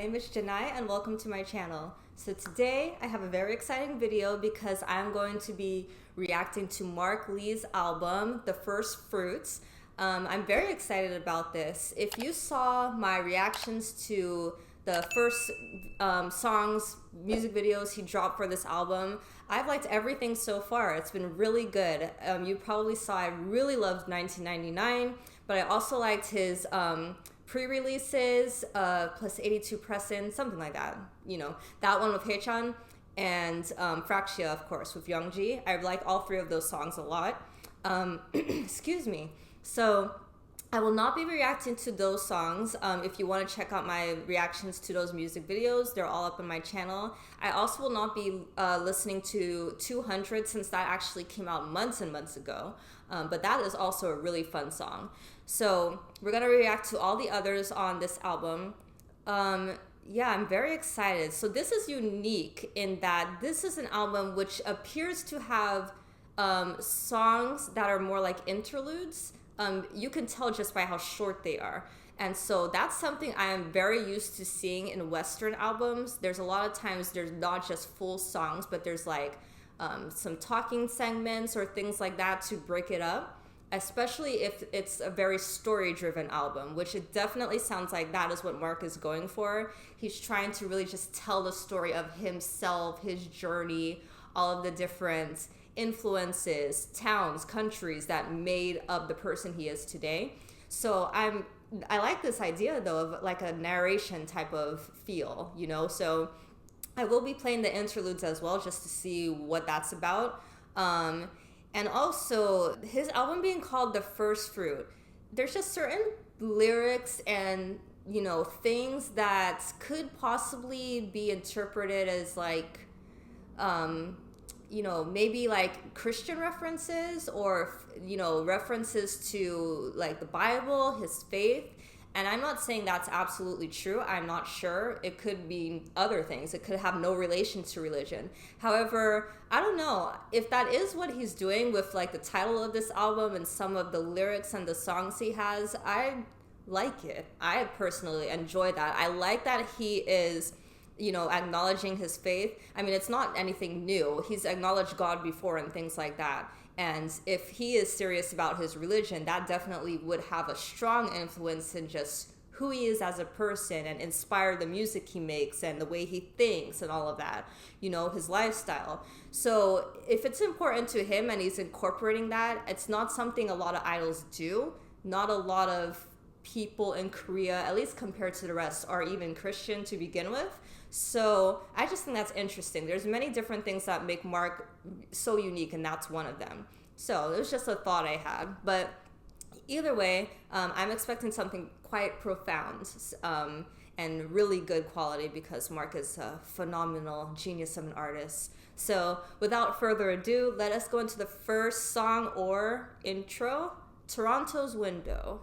name is Janai and welcome to my channel. So today I have a very exciting video because I'm going to be reacting to Mark Lee's album, The Firstfruit. I'm very excited about this. If you saw my reactions to the first music videos he dropped for this album, I've liked everything so far. It's been really good. You probably saw I really loved 1999, but I also liked his pre-releases, plus 82 Pressin, something like that. You know, that one with Haechan and Fractia, of course, with Youngji. I like all three of those songs a lot. Excuse me. So I will not be reacting to those songs. If you want to check out my reactions to those music videos, they're all up on my channel. I also will not be listening to 200 since that actually came out months and months ago. But that is also a really fun song. So we're going to react to all the others on this album. Yeah, I'm very excited. So this is unique in that this is an album which appears to have songs that are more like interludes. You can tell just by how short they are. And so that's something I am very used to seeing in Western albums. There's a lot of times there's not just full songs, but there's like some talking segments or things like that to break it up, especially if it's a very story-driven album, which it definitely sounds like that is what Mark is going for. He's trying to really just tell the story of himself, his journey, all of the different influences, towns, countries that made up the person he is today. So I like this idea though of like a narration type of feel, you know. So I will be playing the interludes as well just to see what that's about. And also his album being called The Firstfruit, there's just certain lyrics and, you know, things that could possibly be interpreted as like you know, maybe like Christian references or, you know, references to like the Bible, his faith. And I'm not saying that's absolutely true. I'm not sure. It could be other things. It could have no relation to religion. However, I don't know if that is what he's doing with like the title of this album and some of the lyrics and the songs he has. I like it. I personally enjoy that. I like that he is, you know, acknowledging his faith. I mean, it's not anything new. He's acknowledged God before and things like that. And if he is serious about his religion, that definitely would have a strong influence in just who he is as a person and inspire the music he makes and the way he thinks and all of that, you know, his lifestyle. So if it's important to him and he's incorporating that, it's not something a lot of idols do. Not a lot of people in Korea, at least compared to the rest, are even Christian to begin with. So I just think that's interesting. There's many different things that make Mark so unique, and that's one of them. So it was just a thought I had. But either way, I'm expecting something quite profound and really good quality because Mark is a phenomenal genius of an artist. So without further ado, let us go into the first song or intro, Toronto's Window.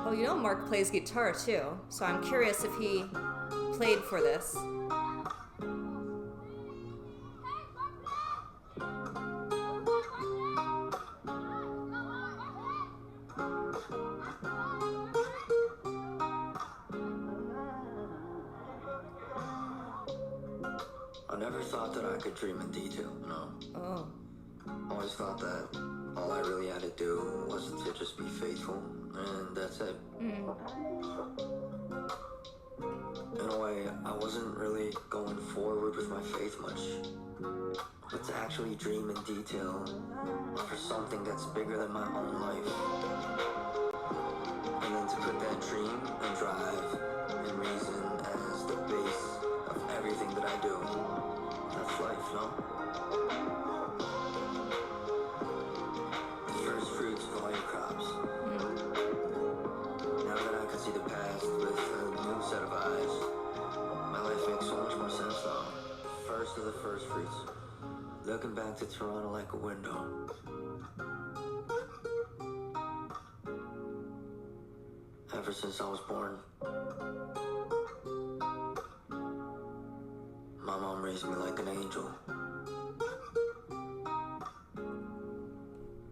Oh, you know Mark plays guitar too, so I'm curious if he played for this. I never thought that I could dream in detail, no. Oh. I always thought that all I really had to do was to just be faithful, and that's it. In a way, I wasn't really going forward with my faith much, but to actually dream in detail for something that's bigger than my own life, and then to put that dream and drive and reason as the base of everything that I do, that's life, no? First fruits of all your crops. Now that I can see the past with a new set of eyes, my life makes so much more sense now. First of the first fruits, looking back to Toronto like a window. Ever since I was born, my mom raised me like an angel.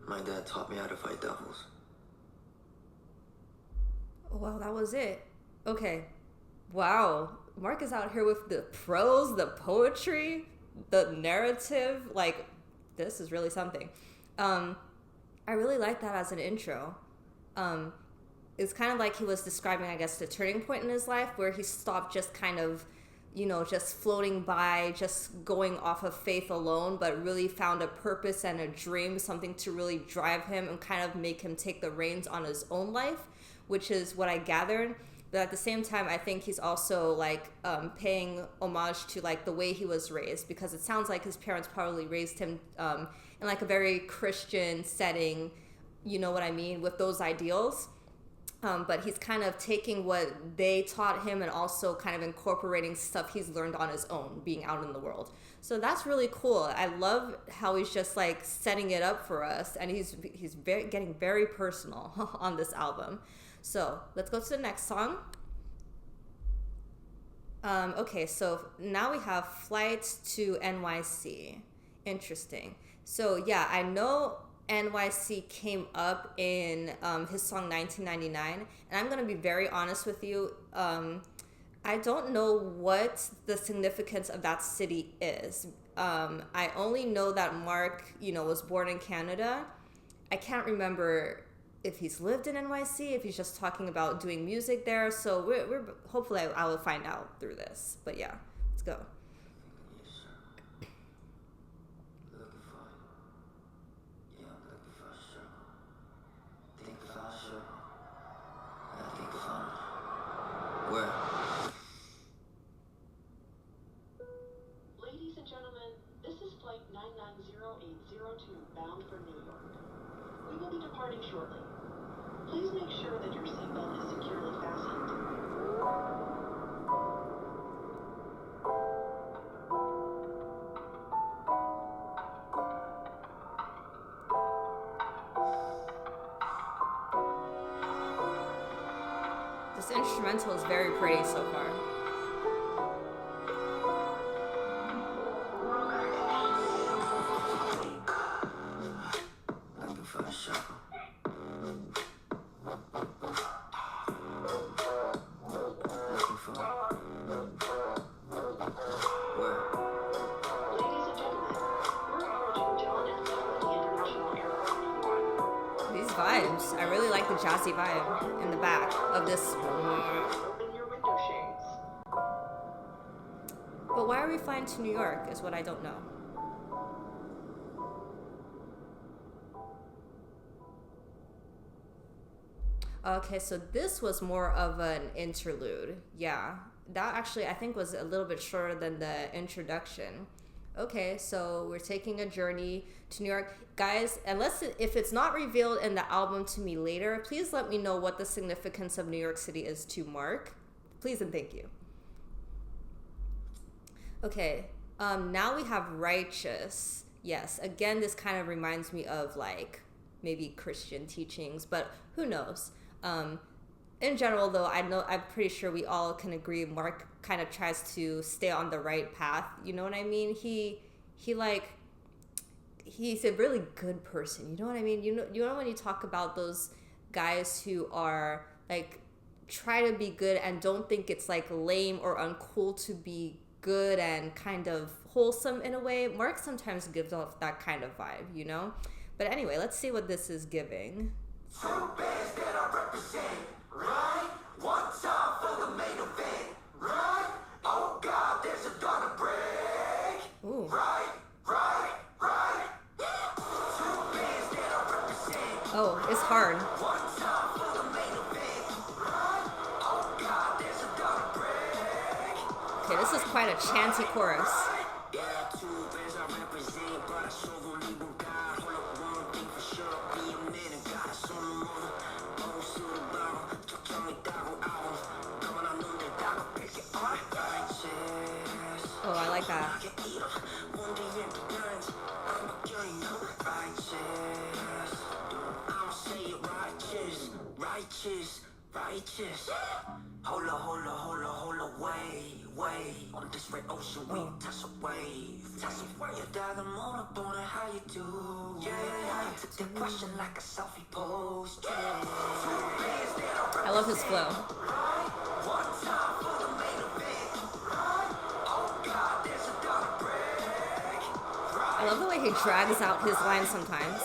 My dad taught me how to fight devils. Well, that was it. Okay. Wow. Mark is out here with the prose, the poetry, the narrative. Like, this is really something. I really like that as an intro. It's kind of like he was describing, I guess, the turning point in his life where he stopped just kind of, just floating by, just going off of faith alone, but really found a purpose and a dream, something to really drive him and kind of make him take the reins on his own life, which is what I gathered. But at the same time, I think he's also like paying homage to like the way he was raised, because it sounds like his parents probably raised him in like a very Christian setting, you know what I mean, with those ideals. But he's kind of taking what they taught him and also kind of incorporating stuff he's learned on his own, being out in the world. So that's really cool. I love how he's just like setting it up for us, and he's getting very personal on this album. So let's go to the next song. Okay, so now we have Flight to NYC. Interesting. So yeah, I know NYC came up in his song 1999, and I'm going to be very honest with you. I don't know what the significance of that city is. I only know that Mark, was born in Canada. I can't remember if he's lived in NYC, if he's just talking about doing music there. So we're hopefully I will find out through this. But yeah, let's go. Ladies and gentlemen, this is flight 990802 bound for New York. We will be departing shortly. Please make sure that your seatbelt is securely fastened. This instrumental is very pretty so far. Vibes. I really like the jazzy vibe in the back of this. Open your window shades. But why are we flying to New York is what I don't know. Okay, so this was more of an interlude. Yeah, that actually I think was a little bit shorter than the introduction. Okay, so we're taking a journey to New York. Guys, if it's not revealed in the album to me later, please let me know what the significance of New York City is to Mark. Please and thank you. Okay, now we have Righteous. Yes, again, this kind of reminds me of like maybe Christian teachings, but who knows? In general, though, I'm pretty sure we all can agree Mark kind of tries to stay on the right path. You know what I mean? He's a really good person. You know what I mean? You know when you talk about those guys who are like try to be good and don't think it's like lame or uncool to be good and kind of wholesome in a way. Mark sometimes gives off that kind of vibe, you know? But anyway, let's see what this is giving. Two bands that I represent, right? One time for the main event, right? Oh God, there's a dawn to break. Ooh. Right. Two bands that I represent. Oh, it's hard. One time for the main event, right? Oh God, there's a dawn to break. Okay, this is quite a chanty chorus. Yeah, two bands I represent, but I so only one God. Hold up, one thing for sure, be a man and God, so no more. Oh, so the barrel, 천천히 따고 out. 너만 안 눈에 따고 pick it up. Righteous. Oh, I like that. I can eat up. One day in the guns, I'm a girl, you know. Righteous. I'ma say it righteous. Hold up, wait. away. On this red ocean, we toss away. Your dad, I'm on up on it, how you do? Yeah, took that question like a selfie pose. I love his flow. One time for the main event. Oh God, there's a dollar break. I love the way he drags out his lines sometimes.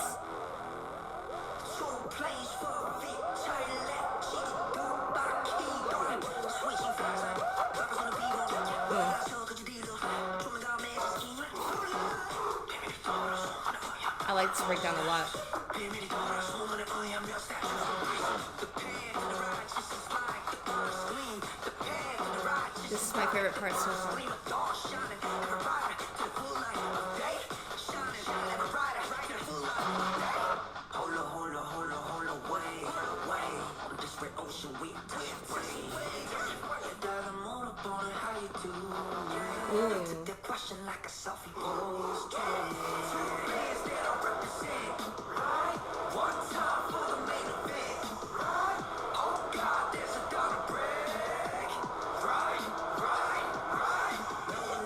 Two plays for a victory, let you do by key. Switching fast, droppers on the beat, on it. So could you deal? Coming down, man, I like this breakdown a lot. This is my favorite part so far. Took that question like a selfie pose. One time for the main event. Oh God, there's a dollar break. Right.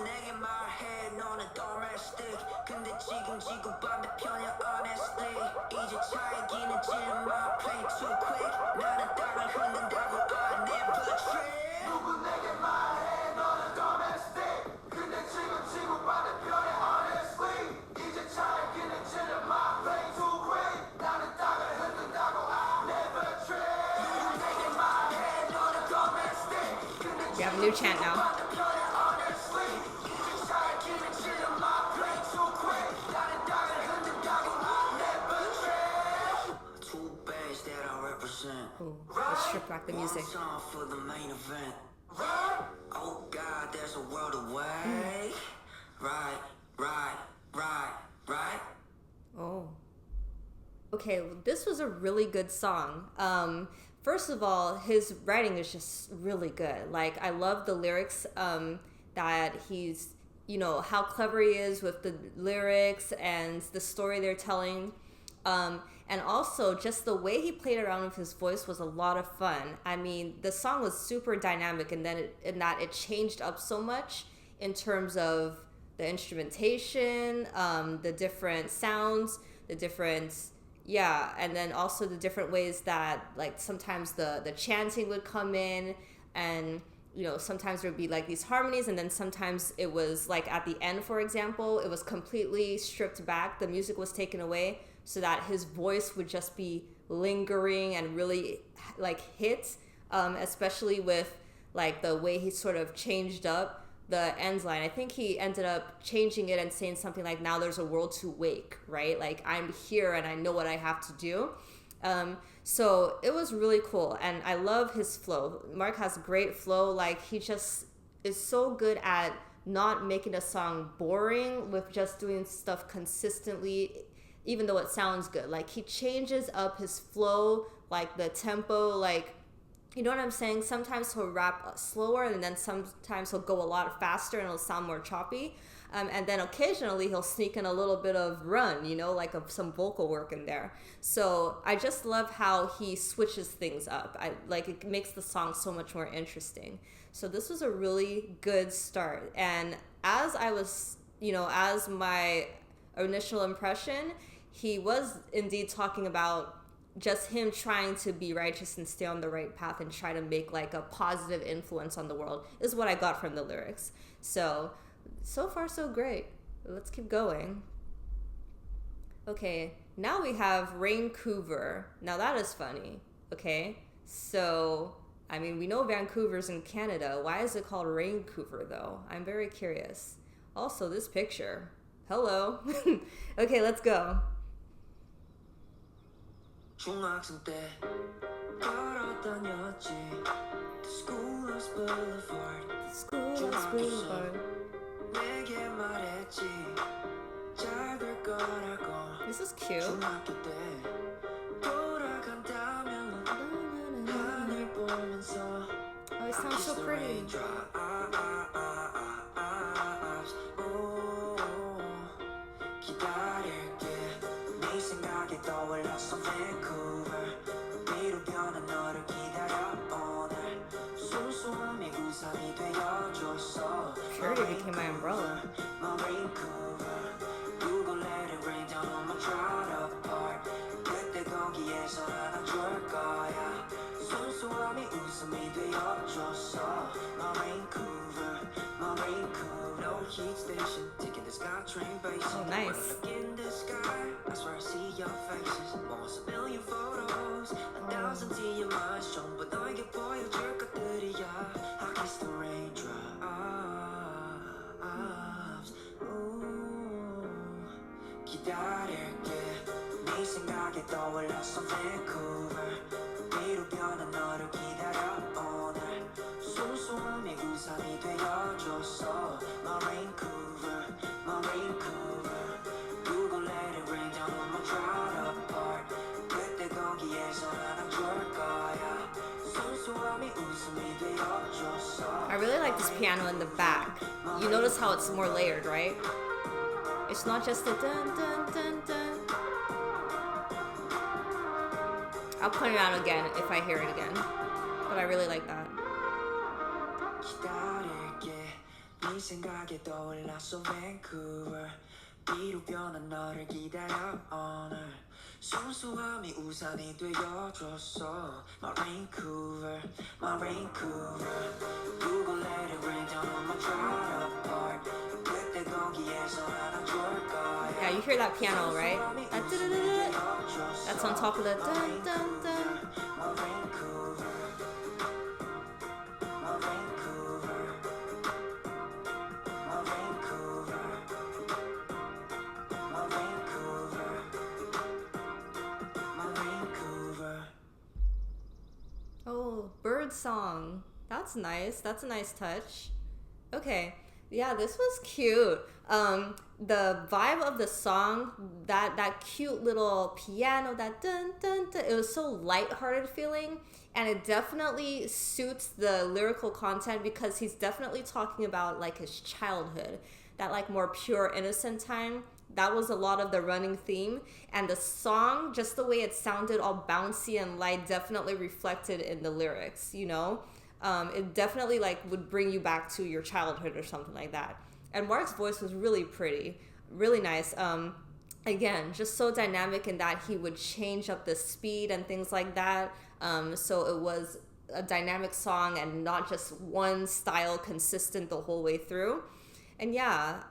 내게 말해 너는 domestic. 근데 지금 반대편이야 honestly. 이제 차이기는 지금 my play too quick. 나는 땅을 흔든다고 I never trip. 누구 내게 말해 너는 domestic. 근데 지금 반대편이야 honestly. 이제 차이기는 지금 my play too quick. 나는 땅을 흔든다고 I never trip. 누구 내게 말해 너는 domestic. We have a new chant now. Ooh, let's strip back the music. For the main event. Oh God, there's a world away. Right. Oh. Okay, well, this was a really good song. First of all, his writing is just really good. Like, I love the lyrics that he's, how clever he is with the lyrics and the story they're telling. And also, just the way he played around with his voice was a lot of fun. I mean, the song was super dynamic, and then in that it changed up so much in terms of the instrumentation, the different sounds, and then also the different ways that, like, sometimes the chanting would come in, and sometimes there would be like these harmonies, and then sometimes it was like at the end, for example, it was completely stripped back. The music was taken away so that his voice would just be lingering and really like hit, especially with like the way he sort of changed up the end line. I think he ended up changing it and saying something like, now there's a world to wake, right? Like, I'm here and I know what I have to do. So it was really cool, and I love his flow. Mark has great flow. Like, he just is so good at not making a song boring with just doing stuff consistently, even though it sounds good. Like, he changes up his flow, like the tempo, like, you know what I'm saying? Sometimes he'll rap slower, and then sometimes he'll go a lot faster and it'll sound more choppy. And then occasionally he'll sneak in a little bit of run, like some vocal work in there. So I just love how he switches things up. It makes the song so much more interesting. So this was a really good start. And as I was, as my initial impression, he was indeed talking about just him trying to be righteous and stay on the right path and try to make like a positive influence on the world is what I got from the lyrics. So far so great. Let's keep going. Okay, now we have Raincouver. Now that is funny, okay? So, I mean, we know Vancouver's in Canada. Why is it called Raincouver though? I'm very curious. Also, this picture. Hello. Okay, let's go. 중학생 때 걸어다녔지 The Schoolhouse Boulevard 내게 말했지 잘 될 거라고 This is cute. 중학교 때 돌아간다면 하늘 보면서 Oh, it sounds so pretty. 기다릴게 네 생각이 떠올랐어 Vancouver 위로 변한 너를 기다려 오늘 소소함이 우산이 되어줬어 purity became my umbrella. My Raincouver, you gon' let it rain down on my dried up part. 그때 거기에서 안아줄 거야. 순수함이 웃음이 되어줬어. My Raincouver, my Raincouver, no heat station, taking the SkyTrain basis. Oh, nice. When I look in the sky, I swear I see your faces. Almost a million photos, 1,000 TMIs, 전부 너에게 보여줄 것들이야. I kiss the raindrops. 기다릴게. 네 생각에 떠올랐어 Vancouver. 위로 변한 너를 기다려 오늘. 순수함이 우산이 되어줬어. My Raincouver, my Raincouver. You gon' let it rain down on my dried up part. 그때 거기에서 안아줄 거야. 순수함이 웃음이 되어줬어. I really like this piano in the back. You notice how it's more layered, right? It's not just the dun dun dun dun. I'll put it on again if I hear it again. But I really like that. 기다릴게. 네 생각에 떠올랐어 Vancouver. 위로 변한 너를 기다려 오늘. 순수함이 우산이 되어줬어. My Raincouver, my Raincouver. You gon' let it rain down on my dried up part. 그때 거기에서 안아줄 거야. Yeah, you hear that piano, right? That dun-dun-dun-dun. That's on top of the dun dun dun. My Raincouver, my Raincouver, my Raincouver, my Raincouver, my Raincouver. Oh, bird song. That's nice. That's a nice touch. Okay. Yeah, this was cute. The vibe of the song, that cute little piano, that dun dun dun, it was so lighthearted feeling, and it definitely suits the lyrical content because he's definitely talking about like his childhood, that like more pure innocent time. That was a lot of the running theme, and the song, just the way it sounded all bouncy and light, definitely reflected in the lyrics, you know? It definitely like would bring you back to your childhood or something like that. And Mark's voice was really pretty, really nice. Again, just so dynamic in that he would change up the speed and things like that. So it was a dynamic song and not just one style consistent the whole way through. And yeah,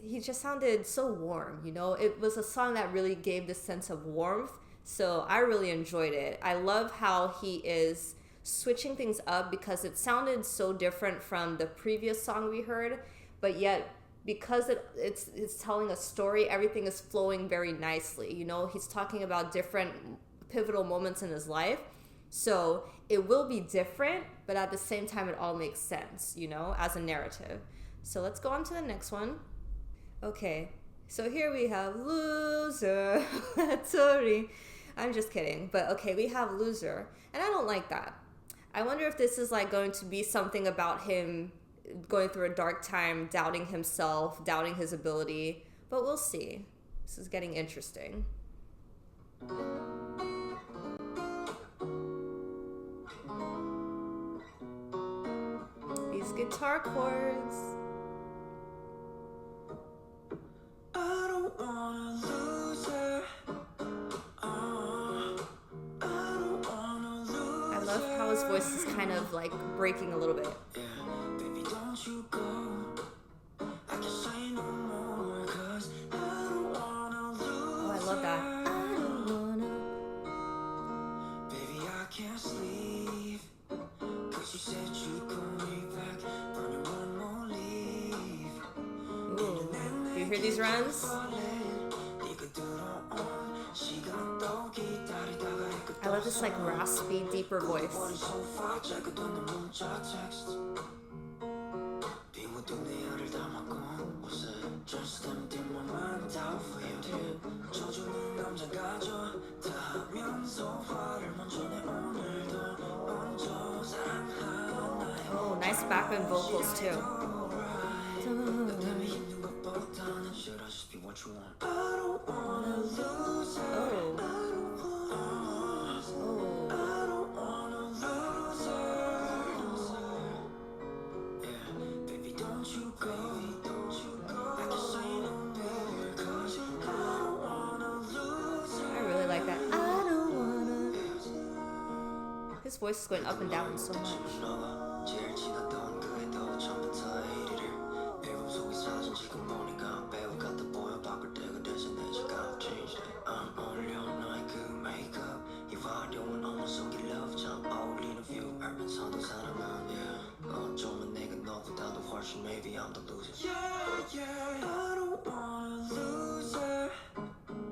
he just sounded so warm, you know? It was a song that really gave this sense of warmth. So I really enjoyed it. I love how he is switching things up because it sounded so different from the previous song we heard, but yet because it's telling a story, everything is flowing very nicely. You know, he's talking about different pivotal moments in his life, so it will be different, but at the same time it all makes sense, you know, as a narrative. So let's go on to the next one. Okay, so here we have Loser. Sorry, I'm just kidding, but okay, we have Loser, and I don't like that. I wonder if this is like going to be something about him going through a dark time, doubting himself, doubting his ability, but we'll see. This is getting interesting. These guitar chords. I don't wanna lose her. I love how his voice is kind of like breaking a little bit. Yeah, baby, don't you go. I can say no more, 'cause I don't wanna lose. Oh, I love that. I don't wanna. Baby, I can't sleep, 'cause you said you'd call me back on your one more leave. Ooh. You hear these runs? I love this like raspy, deeper voice. Oh, nice background vocals too. his voice is going up and down so much. 제일 지났던 그게 더 처음부터 이리를 앨범 속의 사진 지금 보니까 배우 같아 보여 바쁠 때가 돼서 내 지갑 changed it 안 어울려 너의 그 메이크업 이 화려한 언어 속의 love 참 어울리는 view urban 선도 사람은 yeah 어쩌면 내가 너보다도 훨씬 maybe I'm the loser yeah I don't wanna lose her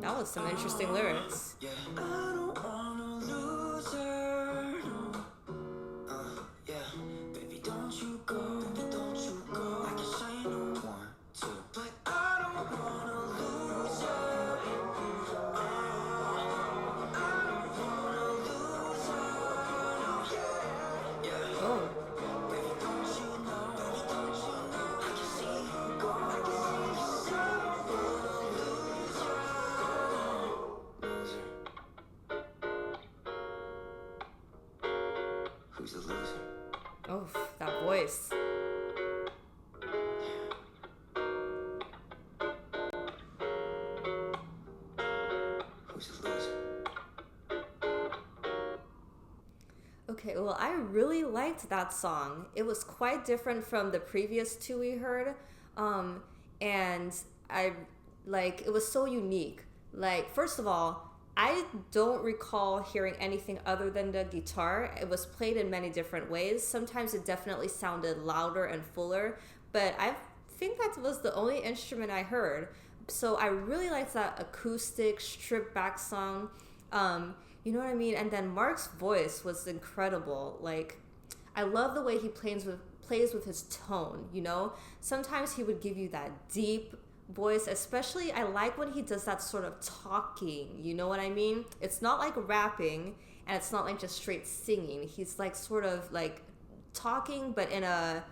That was some interesting lyrics. yeah I don't wanna lose her yeah baby don't you go I can say no 1, 2 but I don't wanna lose her Oh. Who's the loser? Oh, that voice. Who's the loser? Okay, well, I really liked that song. It was quite different from the previous two we heard. And it was so unique. Like, first of all, I don't recall hearing anything other than the guitar. It was played in many different ways. Sometimes it definitely sounded louder and fuller, but I think that was the only instrument I heard. So I really liked that acoustic, stripped back song. You know what I mean? And then Mark's voice was incredible. Like, I love the way he plays with his tone, you know? Sometimes he would give you that deep voice, especially I like when he does that sort of talking, you know what I mean? It's not like rapping, and it's not like just straight singing. He's like sort of like talking, but in a,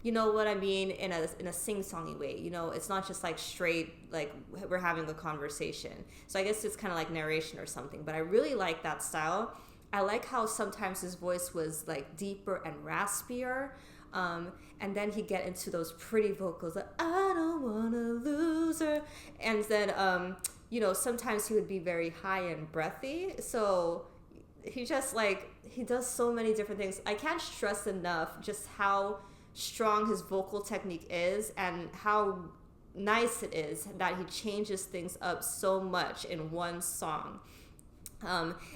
you know what I mean, in a sing-songy way, you know? It's not just like straight, like we're having a conversation. So I guess it's kind of like narration or something, but I really like that style. I like how sometimes his voice was like deeper and raspier. And then he'd get into those pretty vocals like, I don't wanna lose her. And then, you know, sometimes he would be very high and breathy. So he just he does so many different things. I can't stress enough just how strong his vocal technique is and how nice it is that he changes things up so much in one song.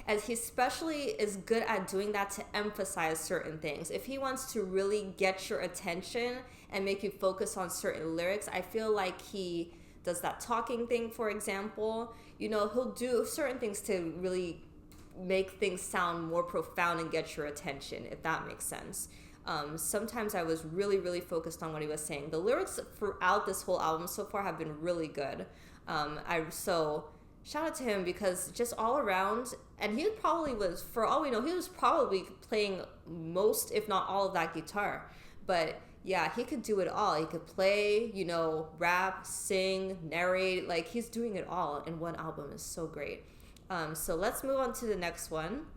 As he especially is good at doing that to emphasize certain things. If he wants to really get your attention and make you focus on certain lyrics, I feel like he does that talking thing, for example. You know, he'll do certain things to really make things sound more profound and get your attention, if that makes sense. Sometimes I was really, really focused on what he was saying. The lyrics throughout this whole album so far have been really good. Shout out to him because just all around, and he probably was, for all we know, he was probably playing most, if not all of that guitar. But yeah, he could do it all. He could play, you know, rap, sing, narrate, like he's doing it all in one album. Is so great. So let's move on to the next one.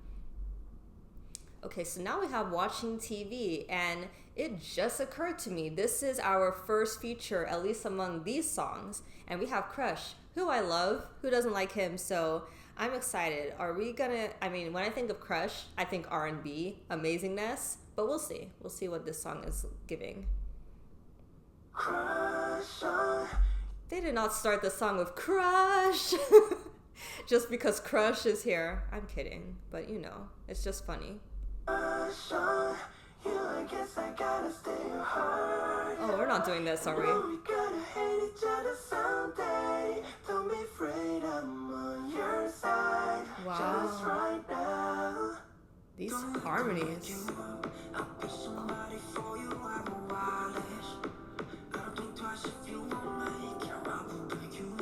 Okay, so now we have Watching TV, and it just occurred to me, this is our first feature, at least among these songs, and we have Crush, who I love. Who doesn't like him? So I'm excited. Are we gonna, I mean, when I think of Crush, I think R&B, amazingness, but we'll see. We'll see what this song is giving. Crush on. They did not start the song with Crush just because Crush is here. I'm kidding, but you know, it's just funny. Crush on you, I guess I gotta stay hard. Oh, we're not doing this, are we? We're gonna hate each other someday. Don't be afraid, I'm on your side. Wow. Just right now. These harmonies. I'll be somebody for you, I will wireless. I don't think twice if you won't make it. I will break you. I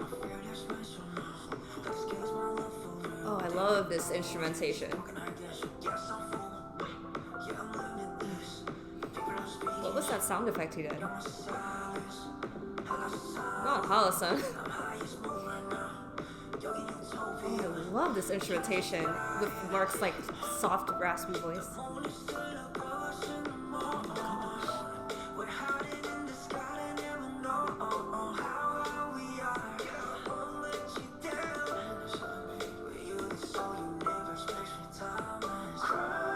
fear that's my soul. That scares my love for real. Oh, I love this instrumentation. What was that sound effect he did? Not Hollisan. Oh, I love this instrumentation with Mark's like soft, raspy voice. Cry.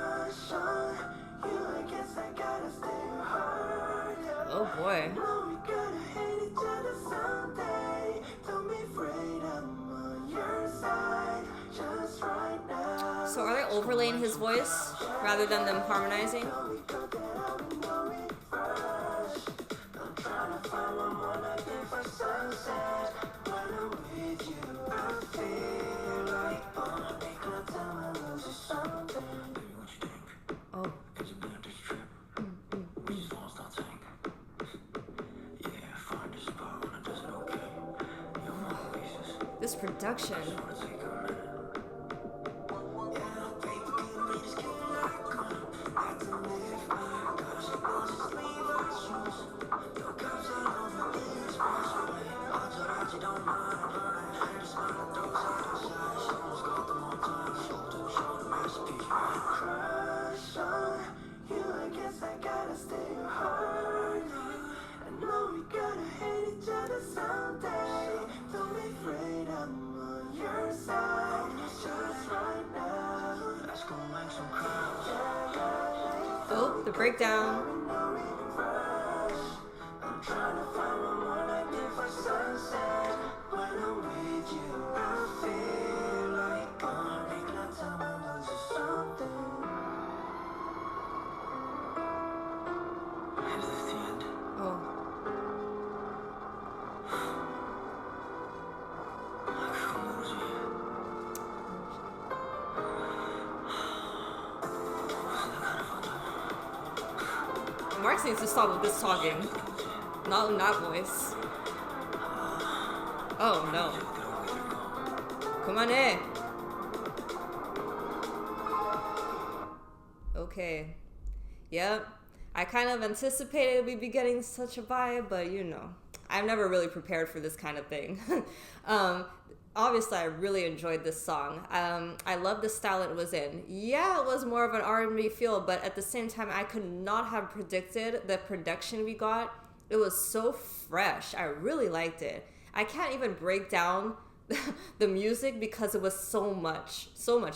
Oh boy. Know we gotta hate each other someday. Don't be afraid, I'm on your side. Just right now. So are they overlaying his voice rather than them harmonizing? We got that out and know it first. I'm trying to find one more night before sunset. When I'm with you, I feel like on a good time I lose something. Baby, what you think? Oh. It's a bad trip. We just lost our tank. Yeah, find a spot when it doesn't okay. You're my oasis. This production. Wanna take a minute. Yeah, baby, can we just get like on? Like to live my gosh, we'll just leave our shoes. Your cups all over this wash away. Odds are out, you don't mind, I'm lying. Just mind that those outside. Someone's got them on time. Shoulder to shoulder, masterpiece, right? Crush on you, I guess I gotta stay hard. I know we gotta hate each other someday. Don't be afraid, I'm on your side. Just right now. Let's go make some crowds. Oh, the breakdown. I'm trying to find one more night before sunset. When I'm with you, I feel like on a regular time I lose something. Is this the end? Oh. Mark needs to stop with this talking. Not in that voice. Oh no. Come on in. Okay. Yep. I kind of anticipated we'd be getting such a vibe, but you know, I'm never really prepared for this kind of thing. Obviously, I really enjoyed this song. I love the style it was in. Yeah, it was more of an R&B feel, but at the same time, I could not have predicted the production we got. It was so fresh. I really liked it. I can't even break down the music because it was so much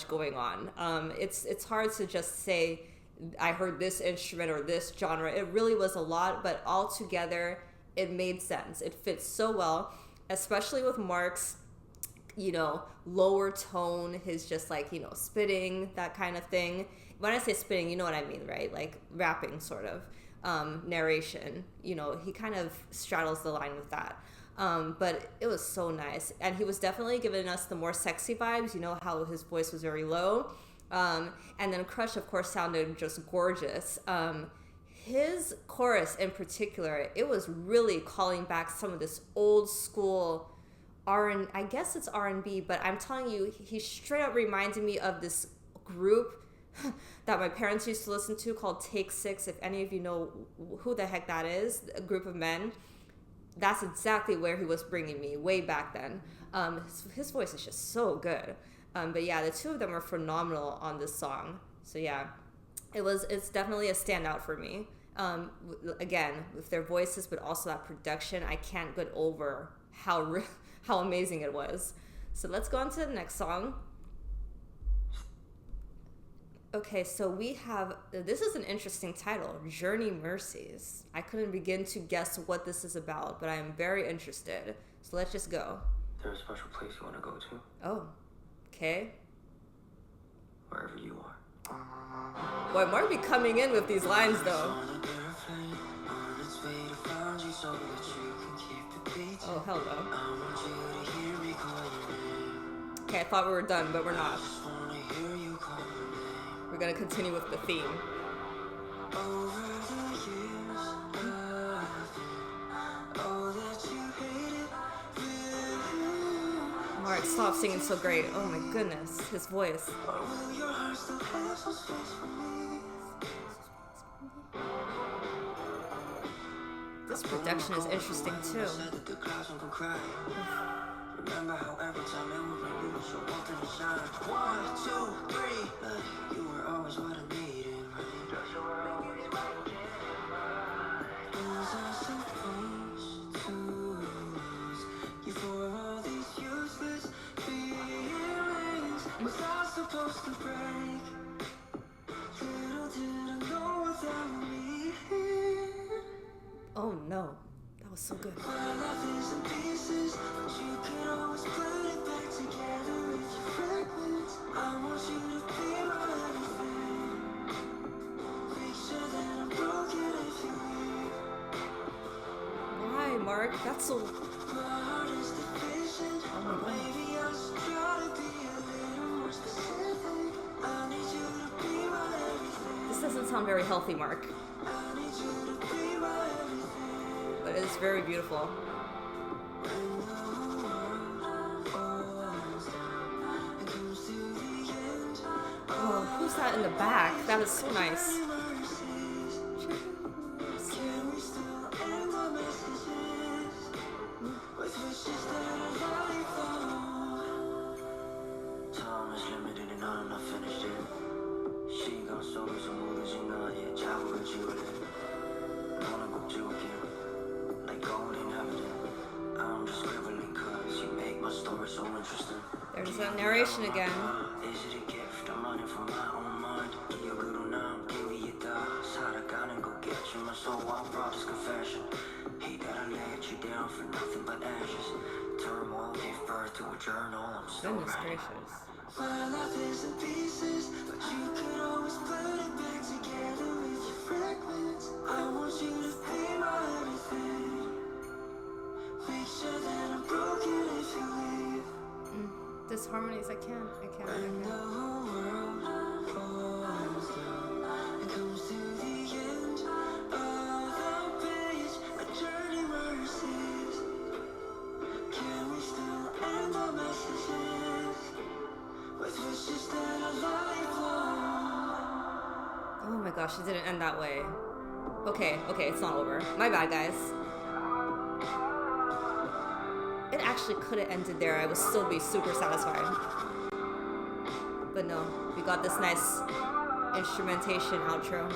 going on. It's hard to just say I heard this instrument or this genre. It really was a lot, but all together, it made sense. It fits so well, especially with Mark's, you know, lower tone, his just like, you know, spitting, that kind of thing. When I say spitting, you know what I mean, right? Like rapping sort of, narration, you know, he kind of straddles the line with that. But it was so nice. And he was definitely giving us the more sexy vibes, you know, how his voice was very low. And then Crush, of course, sounded just gorgeous. His chorus in particular, it was really calling back some of this old school I guess it's R&B, but I'm telling you, he straight up reminded me of this group that my parents used to listen to called Take Six. If any of you know who the heck that is, a group of men, that's exactly where he was bringing me way back then. His voice is just so good. But yeah, the two of them are phenomenal on this song. So yeah, it's definitely a standout for me. Again, with their voices, but also that production, I can't get over how amazing it was. So let's go on to the next song. Okay, so we have, this is an interesting title, Journey Mercies. I couldn't begin to guess what this is about, but I am very interested. So let's just go. Is there a special place you want to go to? Oh, okay. Wherever you are. Boy, Mark be coming in with these lines though. Oh, hell no. Okay, I thought we were done, but we're not. We're gonna continue with the theme. Mark, stop singing so great. Oh my goodness, his voice. This production is interesting too. Remember how every time it was like we were so open and shine. 1, 2, 3. You were always what I needed, right? You were always what I needed, right? Was I supposed to lose you for all these useless feelings? Was I supposed to break? Little did I know without me. Oh no, that was so good. My life is in pieces, but you can always put it back together with your fragments. I want you to be my everything. Make sure that I'm broken if you leave. Why, Mark? That's so. My heart is deficient. Oh my God. Maybe I should try to be a little more specific. I need you to be my everything. This doesn't sound very healthy, Mark, I need you to be my everything. but it's very beautiful. When the world falls down, it comes to the end. Oh, who's that in the back? That is so nice. Mercies. Can we still end our messages with wishes that are lifelong? Time is limited and I'm not finished yet. 시간 속에서 묻어진 나의 자국을 지울래. 너는 꼭 지울게. Like gold in heaven. I'm just scribbling cause you make my story so interesting. There's that narration again. Is it a gift? I'm running from my own mind. 기억으로 남긴 위에다 살아가는 거겠지만 so I brought this confession. Hate that I let you down for nothing but ashes. Turmoil gave birth to a journal. I'm still Goodness writing. gracious. My life is in pieces, but you can always put it back together with your fragments. I want you to be my everything. Make sure that I'm broken if you leave. This harmonies, I can't. When the whole world falls down, it comes to the end of the page. A journey mercies. Can we still end our messages with wishes that are lifelong? Oh my gosh, it didn't end that way. Okay, it's not over. My bad, guys. It actually could have ended there. I would still be super satisfied. But no, we got this nice instrumentation outro.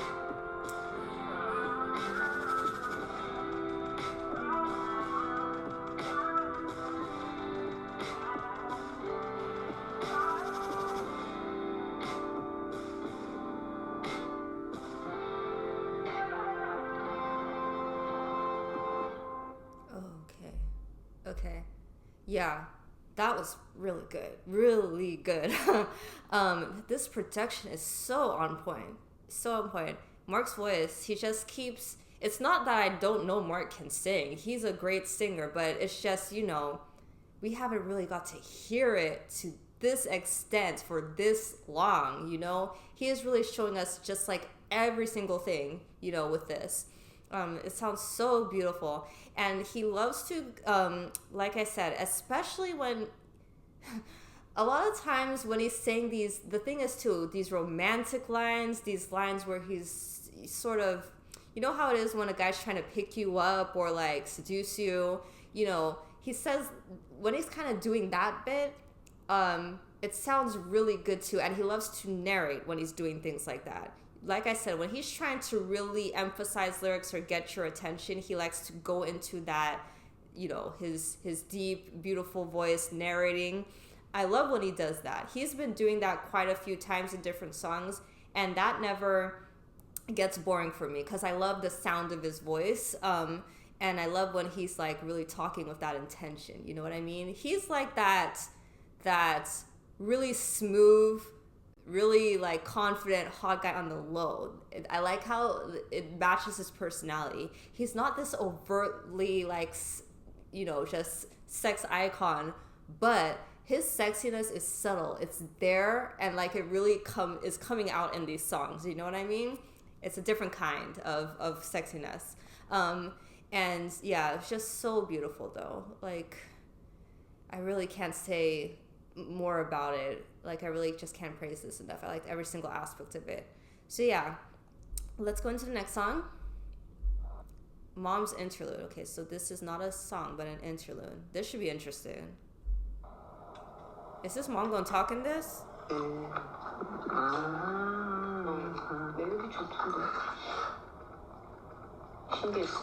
Okay. Yeah, that was really good. Really good. This production is so on point. So on point. Mark's voice, he just keeps... It's not that I don't know Mark can sing. He's a great singer, but it's just, we haven't really got to hear it to this extent for this long, He is really showing us just like every single thing, with this. It sounds so beautiful. And he loves to, like I said, especially when... a lot of times when he's saying these... The thing is, too, these romantic lines, these lines where he's sort of... You know how it is when a guy's trying to pick you up or, like, seduce you? He says... When he's kind of doing that bit, it sounds really good, too. And he loves to narrate when he's doing things like that. Like I said, when he's trying to really emphasize lyrics or get your attention, he likes to go into that, his deep, beautiful voice narrating. I love when he does that. He's been doing that quite a few times in different songs, and that never gets boring for me because I love the sound of his voice. And I love when he's like really talking with that intention. You know what I mean? He's like that really smooth, really like confident hot guy on the low. I like how it matches his personality. He's not this overtly like, just sex icon, but his sexiness is subtle. It's there, and like it really is coming out in these songs. You know what I mean? It's a different kind of sexiness. And yeah, it's just so beautiful though. Like, I really can't say more about it. Like, I really just can't praise this enough. I like every single aspect of it. So yeah, let's go into the next song. Mom's Interlude. Okay, so this is not a song, but an interlude. This should be interesting. Is this mom gonna talk in this? 멜로디 좋던데. 신기했어.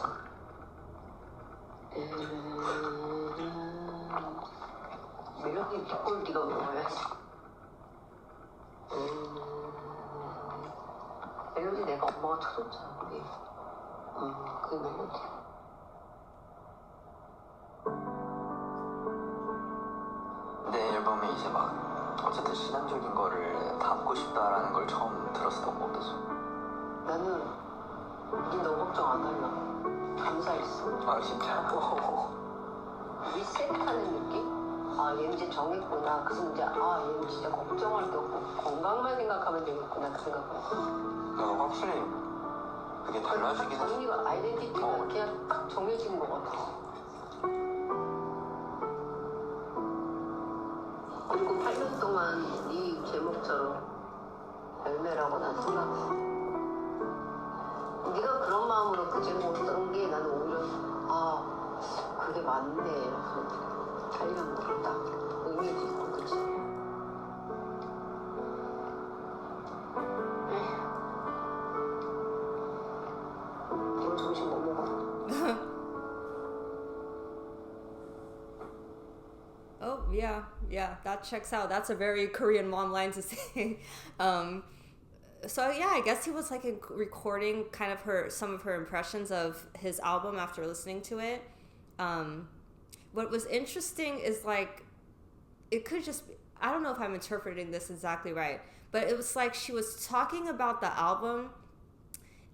멜로디 뒷골 네가 외워야지. 멜로디 내가 엄마가 쳐줬잖아, 우리. 그 멜로디. 앨범에 이제 막 어쨌든 신앙적인 거를 담고 싶다라는 걸 처음 들었었던 거 어떠세요? 나는 너 걱정 안 할라. 감사했어. 아 진짜? 리셋하는 느낌? 아, 얘는 이제 정했구나. 그래서 이제 얘는 진짜 걱정할 게 없고 건강만 생각하면 되겠구나 그 생각하고. 확실히 그게 달라지긴 했어. 정리가 아이덴티티가 그냥 딱 정해진 것 같아. 그리고 8년 동안 네 제목처럼 열매라고 난 생각해. 네가 그런 마음으로 그 제목을 쓴 게 나는 오히려 그게 맞네. 그래서 8년 딱 의미도 있고 그치? 오늘 점심 뭐 먹어? Oh, yeah, that checks out. That's a very Korean mom line to say. So yeah, I guess he was like recording kind of some of her impressions of his album after listening to it. What was interesting is like, it could just be, I don't know if I'm interpreting this exactly right, but it was like she was talking about the album,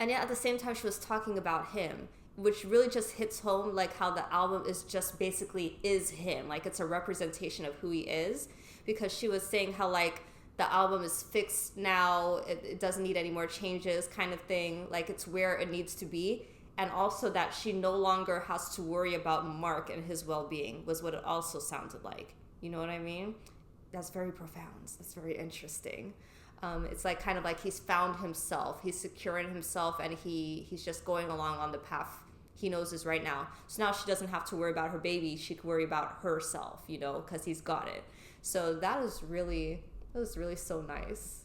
and yet at the same time she was talking about him, which really just hits home, like how the album is just basically is him, like it's a representation of who he is, because she was saying how like the album is fixed now, it doesn't need any more changes kind of thing, like it's where it needs to be, and also that she no longer has to worry about Mark and his well-being was what it also sounded like. You know what I mean? That's very profound. That's very interesting. It's like kind of like he's found himself, he's secure in himself, and he's just going along on the path he knows is right now. So now she doesn't have to worry about her baby, she can worry about herself, you know, because he's got it. So that was really so nice.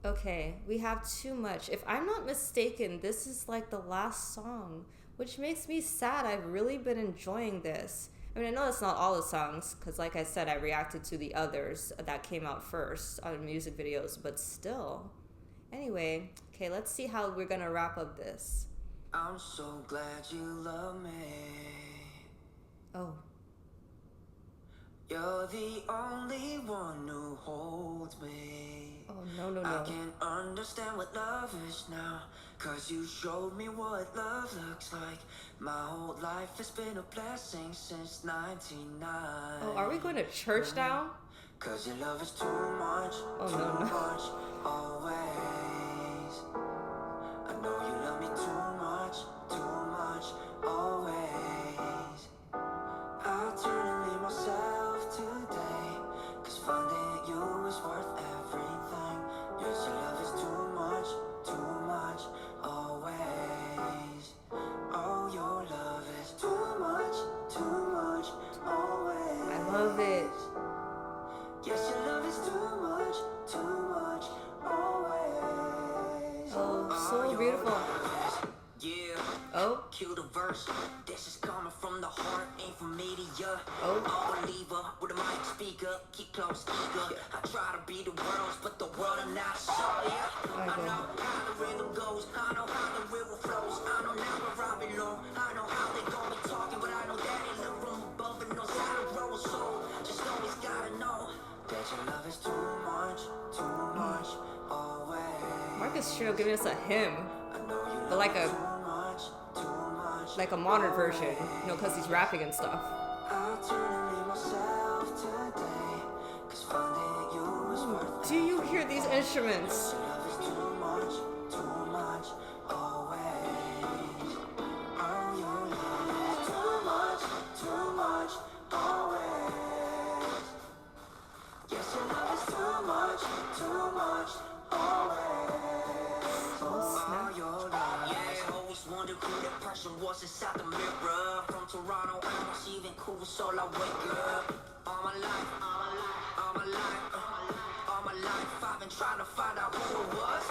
Okay, we have Too Much. If I'm not mistaken, this is like the last song, which makes me sad. I've really been enjoying this. I mean, I know it's not all the songs, because like I said, I reacted to the others that came out first on music videos, but still. Anyway, okay, let's see how we're gonna wrap up this. I'm so glad you love me. Oh. You're the only one who holds me. Oh, no. I can understand what love is now, 'cause you showed me what love looks like. My whole life has been a blessing since 99. Oh, are we going to church now? 'Cause your love is too much, Oh, too no. much, always. I know you love me too much, always. I'll turn and leave myself today, 'cause finding you is worth everything. Yes, your love is too much, always. Oh, your love is too much, always. I love it. Yes, your love is too much, always. Oh, so beautiful. Yeah. Oh. Kill the verse. This is coming from the heart, ain't from media. Oh. I'm a believer with a mic speaker. Keep close, eager. I try to be the world's, but the world are not so. Yeah. I know how the rhythm goes. I know how the river flows. I know now where I belong. I know how they gon' be talking, but I know that in the room above and knows how to roll. So just always gotta know that your love is too much, always. Marcus Shiro giving us a hymn, I know you but like too much. a modern version, you know, because he's rapping and stuff. I'll turn and leave myself today, 'cause finding you is worth Do you hear these instruments? your love is too much, always. Oh, your love is too much, always. Yes, your love is too much, always. Oh, snap. Oh, your love. Yeah, always wondered who that person was inside the mirror. From Toronto, almost even cool, so I wake up. All my life, I've been trying to find out who it was.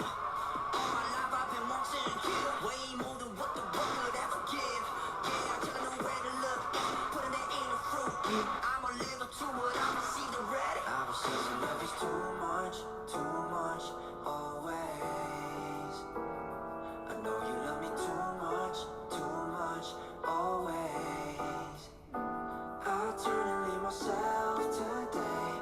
All my life, I've been wanting to give way more than what the world could ever give. Yeah, I tell them where to look, putting it in the fruit. I'ma live up to it, I'ma see the red. I was saying love is too much, always. I know you love me too much, always. I'll turn and leave myself today,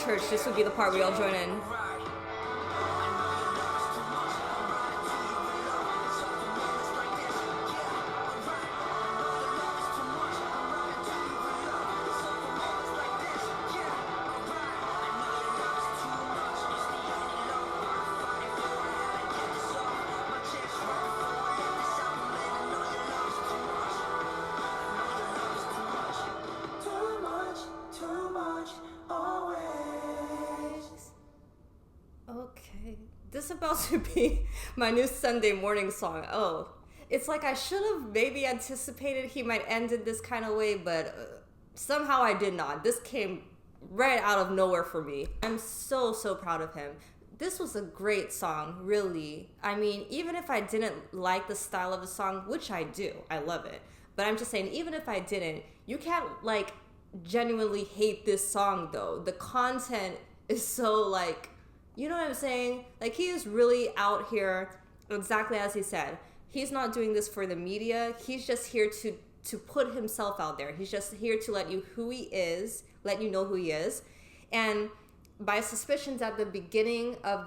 church, this would be the part we all join in. Okay, this is about to be my new Sunday morning song. Oh, it's like I should have maybe anticipated he might end it this kind of way, but somehow I did not. This came right out of nowhere for me. I'm so proud of him. This was a great song, really. I mean, even if I didn't like the style of the song, which I do, I love it. But I'm just saying, even if I didn't, you can't like genuinely hate this song though. The content is so like, you know what I'm saying? Like, he is really out here, exactly as he said. He's not doing this for the media. He's just here to put himself out there. He's just here to let you let you know who he is. And my suspicions at the beginning of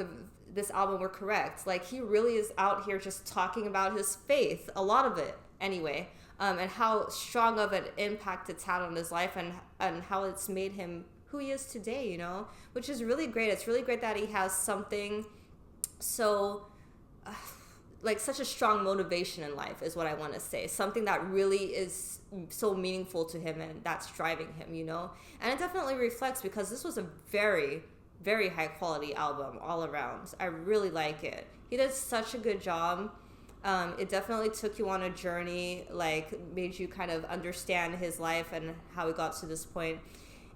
this album were correct. Like, he really is out here just talking about his faith, a lot of it anyway, and how strong of an impact it's had on his life and how it's made him who he is today, you know, which is really great. It's really great that he has something so like such a strong motivation in life is what I want to say. Something that really is so meaningful to him and that's driving him, you know. And it definitely reflects because this was a very high quality album all around. I really like it. He did such a good job. It definitely took you on a journey, like made you kind of understand his life and how he got to this point.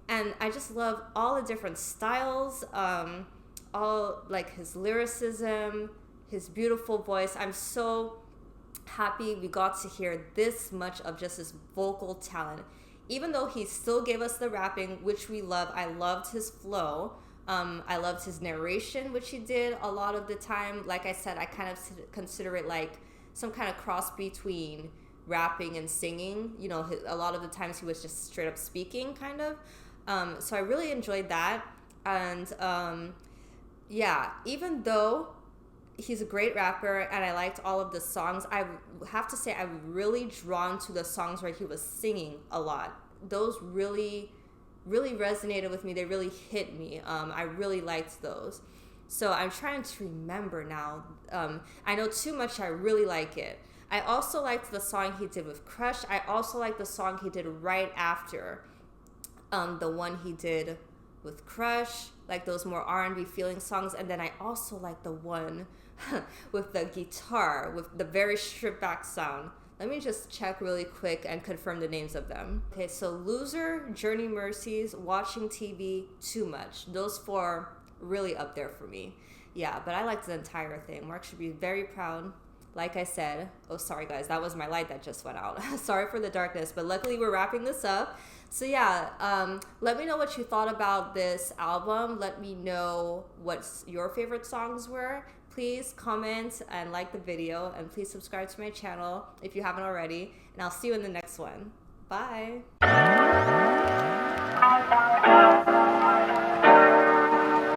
And I just love all the different styles, all like his lyricism, his beautiful voice. I'm so happy we got to hear this much of just his vocal talent. Even though he still gave us the rapping, which we love. I loved his flow. I loved his narration, which he did a lot of the time. Like I said, I kind of consider it like some kind of cross between rapping and singing. You know, a lot of the times he was just straight up speaking, kind of. So I really enjoyed that. And yeah, even though he's a great rapper and I liked all of the songs, I have to say I'm really drawn to the songs where he was singing a lot. Those really resonated with me. They really hit me. I really liked those. So I'm trying to remember now. I know Too Much, I really like it. I also liked the song he did with Crush. I also liked the song he did right after the one he did with Crush, like those more R&B feeling songs. And then I also like the one with the guitar, with the very stripped back sound. Let me just check really quick and confirm the names of them. Okay, so Loser, Journey, Mercies, Watching TV, Too Much. Those four really up there for me. Yeah, but I liked the entire thing. Mark should be very proud. Like I said, oh, sorry guys, that was my light that just went out. Sorry for the darkness, but luckily we're wrapping this up. So yeah, let me know what you thought about this album. Let me know what your favorite songs were. Please comment and like the video, and please subscribe to my channel if you haven't already. And I'll see you in the next one. Bye.